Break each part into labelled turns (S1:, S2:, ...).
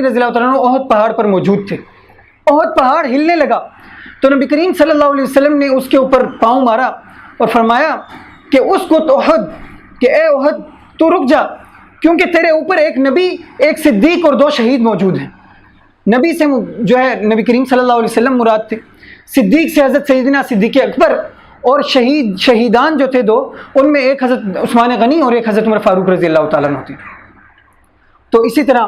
S1: غنی رضی اللہ تعالیٰ عنہ احد پہاڑ پر موجود تھے. احد پہاڑ ہلنے لگا تو نبی کریم صلی اللہ علیہ وسلم نے اس کے اوپر پاؤں مارا اور فرمایا کہ اس کو تو احد، کہ اے احد تو رک جا، کیونکہ تیرے اوپر ایک نبی، ایک صدیق اور 2 شہید موجود ہیں. نبی سے جو ہے نبی کریم صلی اللہ علیہ وسلم مراد تھے، صدیق سے حضرت سیدنا صدیق اکبر، اور شہیدان جو تھے 2، ان میں ایک حضرت عثمان غنی اور ایک حضرت عمر فاروق رضی اللہ تعالیٰ عنہ تھے. تو اسی طرح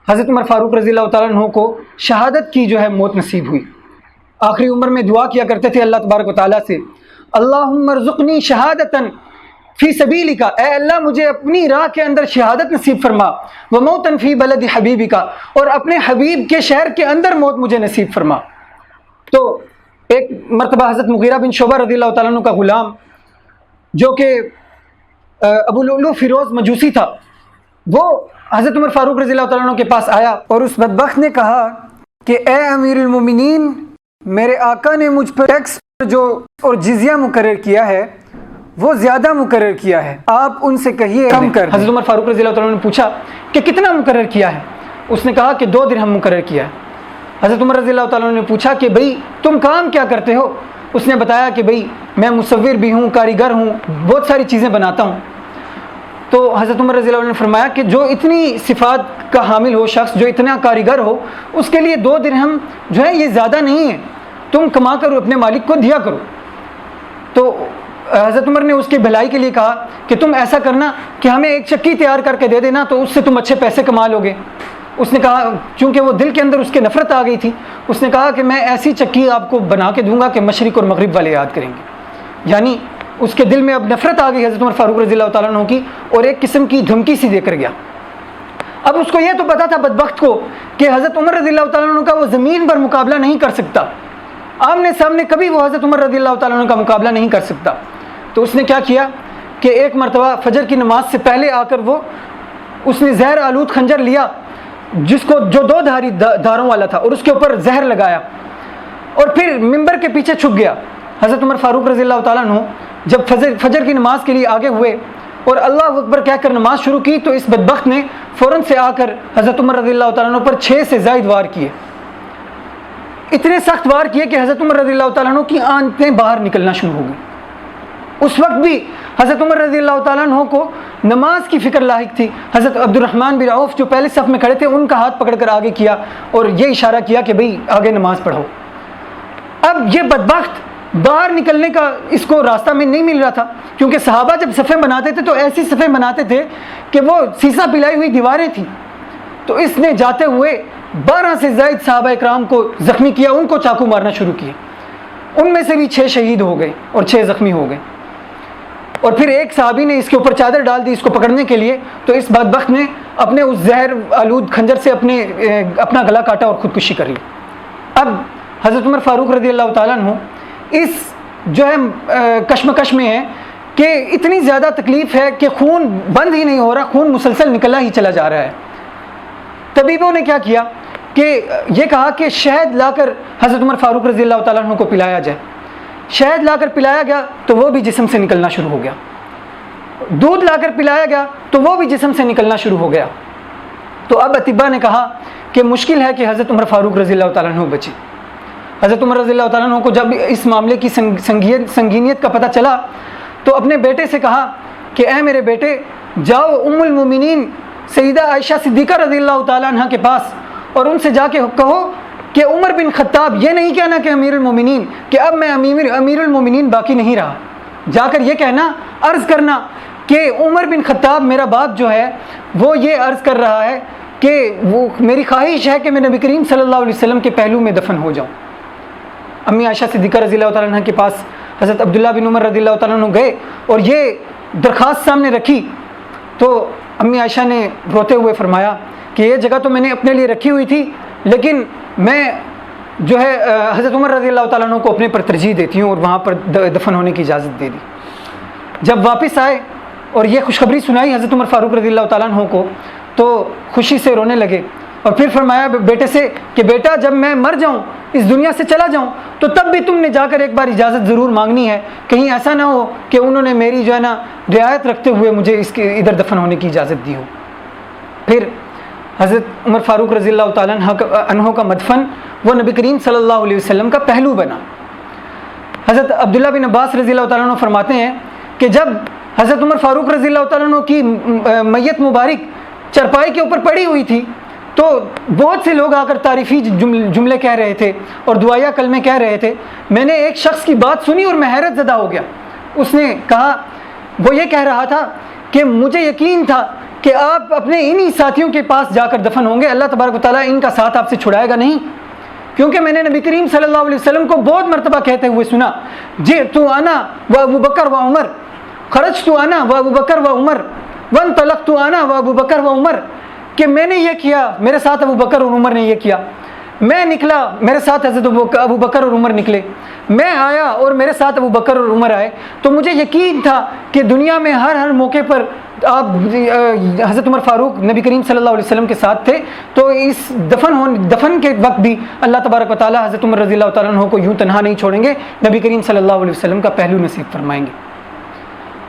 S1: حضرت عمر فاروق رضی اللہ تعالیٰ عنہ کو شہادت کی جو ہے موت نصیب ہوئی. آخری عمر میں دعا کیا کرتے تھے اللہ تبارک و تعالیٰ سے، اللہم ارزقنی شہادتاً فی سبیلک، اے اللہ مجھے اپنی راہ کے اندر شہادت نصیب فرما، وموتاً فی بلد حبیبک، اور اپنے حبیب کے شہر کے اندر موت مجھے نصیب فرما. تو ایک مرتبہ حضرت مغیرہ بن شعبہ رضی اللہ تعالیٰ عنہ کا غلام، جو کہ ابو لؤلؤ فیروز مجوسی تھا، وہ حضرت عمر فاروق رضی اللہ تعالیٰ عنہ کے پاس آیا اور اس بدبخت نے کہا کہ اے امیر المومنین، میرے آقا نے مجھ پر ٹیکس جو اور جزیہ مقرر کیا ہے وہ زیادہ مقرر کیا ہے، آپ ان سے کہیے کم کر دیں. حضرت عمر فاروق رضی اللہ تعالیٰ عنہ نے پوچھا کہ کتنا مقرر کیا ہے؟ اس نے کہا کہ 2 درہم مقرر کیا ہے. حضرت عمر رضی اللہ تعالیٰ عنہ نے پوچھا کہ بھئی تم کام کیا کرتے ہو؟ اس نے بتایا کہ بھئی میں مصور بھی ہوں، کاریگر ہوں، بہت ساری چیزیں بناتا ہوں. تو حضرت عمر رضی اللہ عنہ نے فرمایا کہ جو اتنی صفات کا حامل ہو شخص، جو اتنا کاریگر ہو، اس کے لیے 2 درہم جو ہے یہ زیادہ نہیں ہے، تم کما کر اپنے مالک کو دیا کرو. تو حضرت عمر نے اس کی بھلائی کے لیے کہا کہ تم ایسا کرنا کہ ہمیں ایک چکی تیار کر کے دے دینا، تو اس سے تم اچھے پیسے کما لو گے. اس نے کہا، چونکہ وہ دل کے اندر اس کے نفرت آ گئی تھی، اس نے کہا کہ میں ایسی چکی آپ کو بنا کے دوں گا کہ مشرق اور مغرب والے یاد کریں گے. یعنی اس کے دل میں اب نفرت آ گئی حضرت عمر فاروق رضی اللہ تعالیٰ عنہ کی، اور ایک قسم کی دھمکی سی دے کر گیا. اب اس کو یہ تو پتا تھا بدبخت کو کہ حضرت عمر رضی اللہ تعالیٰ عنہ کا وہ زمین پر مقابلہ نہیں کر سکتا، آمنے سامنے کبھی وہ حضرت عمر رضی اللہ تعالیٰ عنہ کا مقابلہ نہیں کر سکتا. تو اس نے کیا کیا کہ ایک مرتبہ فجر کی نماز سے پہلے آ کر اس نے زہر آلود خنجر لیا، جو 2 دھاری دھاروں والا تھا، اور اس کے اوپر زہر لگایا، اور پھر ممبر کے پیچھے چھپ گیا. حضرت عمر فاروق رضی اللہ تعالیٰ عنہ جب فجر کی نماز کے لیے آگے ہوئے اور اللہ اکبر کہہ کر نماز شروع کی، تو اس بدبخت نے فوراً سے آ کر حضرت عمر رضی اللہ تعالیٰ عنہ پر 6 سے زائد وار کیے. اتنے سخت وار کیے کہ حضرت عمر رضی اللہ تعالیٰ عنہ کی آنتیں باہر نکلنا شروع ہو گئی. اس وقت بھی حضرت عمر رضی اللہ تعالیٰ عنہ کو نماز کی فکر لاحق تھی. حضرت عبد الرحمن بن عوف جو پہلے صف میں کھڑے تھے، ان کا ہاتھ پکڑ کر آگے کیا اور یہ اشارہ کیا کہ بھئی آگے نماز پڑھو. اب یہ بدبخت باہر نکلنے کا اس کو راستہ میں نہیں مل رہا تھا، کیونکہ صحابہ جب صفیں بناتے تھے تو ایسی صفیں بناتے تھے کہ وہ سیسا پلائی ہوئی دیواریں تھیں. تو اس نے جاتے ہوئے 12 سے زائد صحابہ اکرام کو زخمی کیا، ان کو چاقو مارنا شروع کیا. ان میں سے بھی 6 شہید ہو گئے اور 6 زخمی ہو گئے. اور پھر ایک صحابی نے اس کے اوپر چادر ڈال دی اس کو پکڑنے کے لیے، تو اس بدبخت نے اپنے اس زہر آلود خنجر سے اپنا گلا کاٹا اور خودکشی کر لی. اب حضرت عمر فاروق رضی اللہ تعالیٰ عنہ اس جو ہے کشمکش میں ہے کہ اتنی زیادہ تکلیف ہے کہ خون بند ہی نہیں ہو رہا، خون مسلسل نکلا ہی چلا جا رہا ہے. طبیبوں نے کیا کیا کہ یہ کہا کہ شہد لا کر حضرت عمر فاروق رضی اللہ تعالیٰ عنہ کو پلایا جائے. شہد لا کر پلایا گیا تو وہ بھی جسم سے نکلنا شروع ہو گیا. دودھ لا کر پلایا گیا تو وہ بھی جسم سے نکلنا شروع ہو گیا. تو اب اطباء نے کہا کہ مشکل ہے کہ حضرت عمر فاروق رضی اللہ تعالیٰ عنہ بچے. حضرت عمر رضی اللہ تعالیٰ عنہ کو جب اس معاملے کی سنگینیت کا پتہ چلا تو اپنے بیٹے سے کہا کہ اے میرے بیٹے، جاؤ ام المومنین سیدہ عائشہ صدیقہ رضی اللہ تعالیٰ عنہ کے پاس اور ان سے جا کے کہو کہ عمر بن خطاب، یہ نہیں کہنا کہ امیر المومنین، کہ اب میں امیر المومنین باقی نہیں رہا. جا کر یہ کہنا، عرض کرنا کہ عمر بن خطاب میرا باپ جو ہے وہ یہ عرض کر رہا ہے کہ وہ میری خواہش ہے کہ میں نبی کریم صلی اللہ علیہ وسلم کے پہلو میں دفن ہو جاؤں. امی عائشہ صدیقہ رضی اللہ تعالیٰ عنہ کے پاس حضرت عبداللہ بن عمر رضی اللہ تعالیٰ عنہ گئے اور یہ درخواست سامنے رکھی. تو امی عائشہ نے روتے ہوئے فرمایا کہ یہ جگہ تو میں نے اپنے لیے رکھی ہوئی تھی، لیکن میں جو ہے حضرت عمر رضی اللہ تعالیٰ عنہ کو اپنے پر ترجیح دیتی ہوں، اور وہاں پر دفن ہونے کی اجازت دے دی. جب واپس آئے اور یہ خوشخبری سنائی حضرت عمر فاروق رضی اللہ تعالیٰ عنہ کو تو خوشی سے رونے لگے، اور پھر فرمایا بیٹے سے کہ بیٹا جب میں مر جاؤں، اس دنیا سے چلا جاؤں، تو تب بھی تم نے جا کر ایک بار اجازت ضرور مانگنی ہے، کہیں ایسا نہ ہو کہ انہوں نے میری جو ہے نا رعایت رکھتے ہوئے مجھے ادھر دفن ہونے کی اجازت دی ہو. پھر حضرت عمر فاروق رضی اللہ تعالیٰ عنہ کا مدفن وہ نبی کریم صلی اللہ علیہ وسلم کا پہلو بنا۔ حضرت عبداللہ بن عباس رضی اللہ تعالیٰ عنہ فرماتے ہیں کہ جب حضرت عمر فاروق رضی اللہ تعالیٰ عنہ کی میت مبارک چرپائی کے اوپر پڑی ہوئی تھی تو بہت سے لوگ آ کر تعریفی جملے کہہ رہے تھے اور دعائیہ کلمے کہہ رہے تھے۔ میں نے ایک شخص کی بات سنی اور میں حیرت زدہ ہو گیا۔ اس نے کہا، وہ یہ کہہ رہا تھا کہ مجھے یقین تھا کہ آپ اپنے انہی ساتھیوں کے پاس جا کر دفن ہوں گے، اللہ تبارک و تعالیٰ ان کا ساتھ آپ سے چھڑائے گا نہیں، کیونکہ میں نے نبی کریم صلی اللہ علیہ وسلم کو بہت مرتبہ کہتے ہوئے سنا، جئت انا و ابو بکر و عمر، خرجت انا و ابو بکر و عمر وانطلقت انا و ابو بکر و عمر، کہ میں نے یہ کیا، میرے ساتھ ابو بکر اور عمر نے یہ کیا، میں نکلا میرے ساتھ حضرت ابو بکر اور عمر نکلے، میں آیا اور میرے ساتھ ابو بکر اور عمر آئے، تو مجھے یقین تھا کہ دنیا میں ہر موقع پر آپ حضرت عمر فاروق نبی کریم صلی اللہ علیہ وسلم کے ساتھ تھے، تو اس دفن کے وقت بھی اللہ تبارک و تعالیٰ حضرت عمر رضی اللہ تعالیٰ عنہ کو یوں تنہا نہیں چھوڑیں گے، نبی کریم صلی اللہ علیہ وسلم کا پہلو نصیب فرمائیں گے۔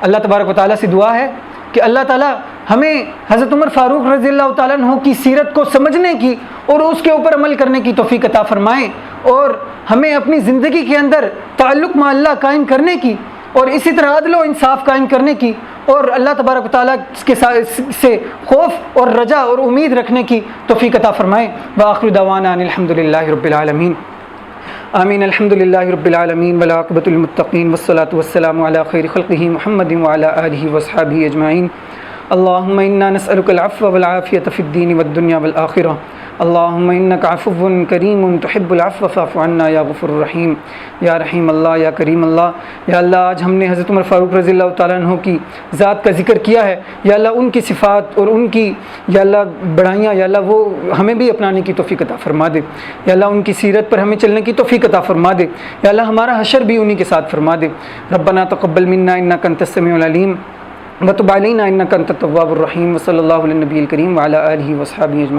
S1: اللہ تبارک و تعالیٰ سے دعا ہے کہ اللہ تعالیٰ ہمیں حضرت عمر فاروق رضی اللہ تعالیٰ عنہ کی سیرت کو سمجھنے کی اور اس کے اوپر عمل کرنے کی توفیق عطا فرمائیں، اور ہمیں اپنی زندگی کے اندر تعلق مع اللہ قائم کرنے کی اور اسی طرح عدل و انصاف قائم کرنے کی اور اللہ تبارک و تعالیٰ کے سے خوف اور رجا اور امید رکھنے کی توفیق عطا فرمائیں۔ وآخر دعوانا ان الحمد للہ رب العالمین، آمین۔ الحمد للہ رب العالمین والعاقبۃ للمتقین والصلاۃ والسلام علی خیر خلقہ محمد وعلی آلہ واصحابہ اجمعین۔ اللہم انا نسألک العفو والعافیۃ فی الدین والدنیا والآخرہ، اللہم انک عفو کریم تحب العفو فاعف عنا یا غفور الرحیم، یا رحیم اللہ یا کریم اللہ۔ یا اللہ آج ہم نے حضرت عمر فاروق رضی اللہ تعالیٰ عنہ کی ذات کا ذکر کیا ہے، یا اللہ ان کی صفات اور ان کی یا اللہ بڑائیاں یا اللہ وہ ہمیں بھی اپنانے کی توفیق عطا فرما دے، یا اللہ ان کی سیرت پر ہمیں چلنے کی توفیق عطا فرما دے، یا اللہ ہمارا حشر بھی انہی کے ساتھ فرما دے۔ ربنا تقبل منا انک انت السمیع العلیم وتب علینا انک انت التواب الرحیم، وصلی اللہ علی النبی الکریم وعلی آلہ وصحبہ اجمعین۔